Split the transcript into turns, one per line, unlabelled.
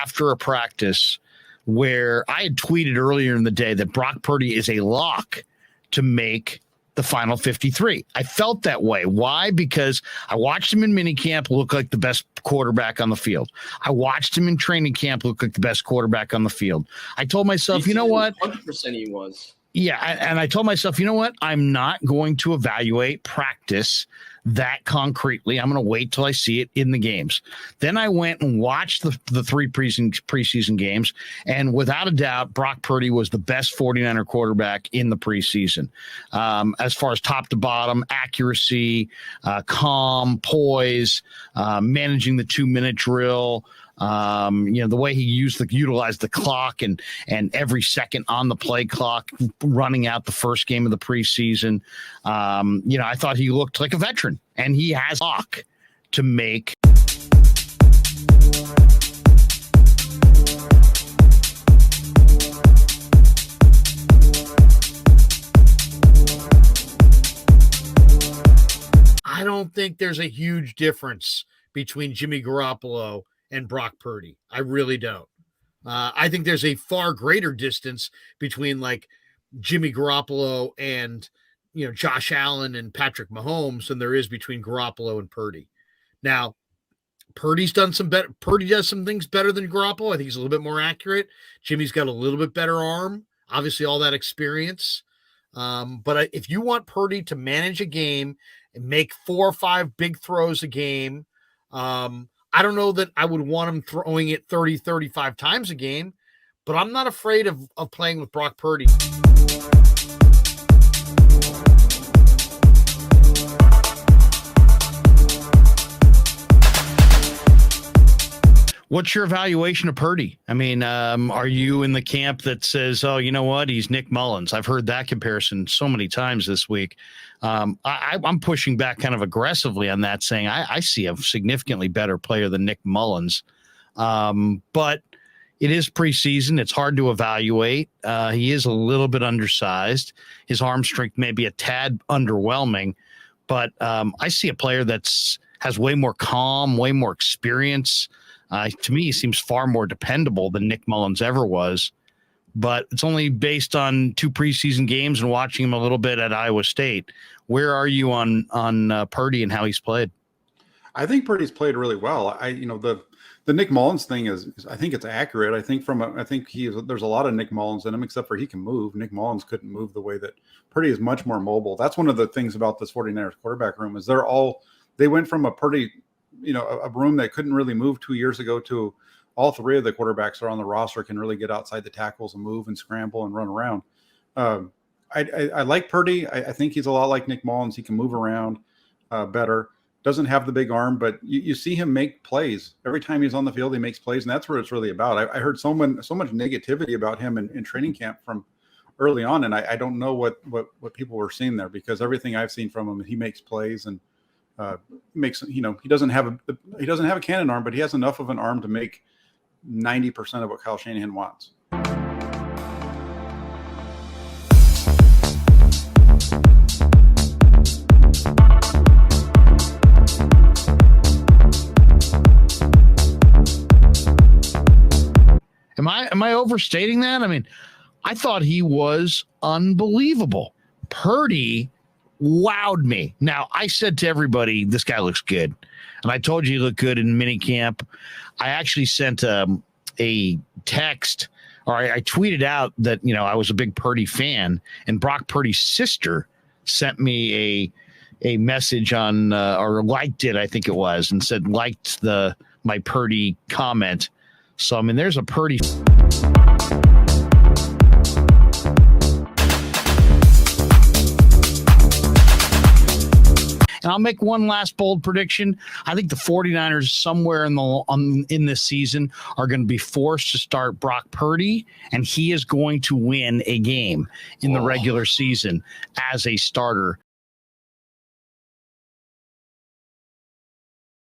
after a practice where I had tweeted earlier in the day that Brock Purdy is a lock to make the final 53. I felt that way. Why? Because I watched him in minicamp look like the best quarterback on the field. I watched him in training camp look like the best quarterback on the field. I told myself, you know what?
100% he was.
Yeah, and I told myself, you know what? I'm not going to evaluate practice that concretely. I'm going to wait till I see it in the games. Then I went and watched the three preseason games, and without a doubt, Brock Purdy was the best 49er quarterback in the preseason. As far as top to bottom, accuracy, calm, poise, managing the 2-minute drill, the way he utilized the clock and every second on the play clock, running out the first game of the preseason. I thought he looked like a veteran, and he has lock to make. I don't think there's a huge difference between Jimmy Garoppolo and Brock Purdy. I really don't. I think there's a far greater distance between like Jimmy Garoppolo and Josh Allen and Patrick Mahomes than there is between Garoppolo and Purdy. Now, Purdy does some things better than Garoppolo. I think he's a little bit more accurate. Jimmy's got a little bit better arm. Obviously, all that experience. But if you want Purdy to manage a game and make 4 or 5 big throws a game, I don't know that I would want him throwing it 30, 35 times a game, but I'm not afraid of playing with Brock Purdy. What's your evaluation of Purdy? I mean, are you in the camp that says, oh, you know what, he's Nick Mullins? I've heard that comparison so many times this week. I'm pushing back kind of aggressively on that, saying I see a significantly better player than Nick Mullins. But it is preseason. It's hard to evaluate. He is a little bit undersized. His arm strength may be a tad underwhelming, but I see a player has way more calm, way more experience. To me, he seems far more dependable than Nick Mullins ever was, but it's only based on 2 preseason games and watching him a little bit at Iowa State. Where are you on Purdy and how he's played?
I think Purdy's played really well. The Nick Mullins thing is I think it's accurate. I think there's a lot of Nick Mullins in him, except for he can move. Nick Mullins couldn't move the way that Purdy is much more mobile. That's one of the things about this 49ers quarterback room is they went from a Purdy, a room that couldn't really move 2 years ago to all 3 of the quarterbacks are on the roster can really get outside the tackles and move and scramble and run around. I like Purdy. I think he's a lot like Nick Mullins. He can move around better. Doesn't have the big arm, but you see him make plays. Every time he's on the field, he makes plays, and that's what it's really about. I heard so much negativity about him in training camp from early on, and I don't know what people were seeing there, because everything I've seen from him, he makes plays and he doesn't have a cannon arm, but he has enough of an arm to make 90% of what Kyle Shanahan wants.
Am I overstating that? I mean, I thought he was unbelievable. Purdy wowed me. Now, I said to everybody, this guy looks good. And I told you he looked good in minicamp. I actually sent a text, or I tweeted out that, I was a big Purdy fan, and Brock Purdy's sister sent me a message on, or liked it, I think it was, and said, liked my Purdy comment. So, I mean, there's a Purdy. And I'll make one last bold prediction. I think the 49ers somewhere in this season are going to be forced to start Brock Purdy, and he is going to win a game in the regular season as a starter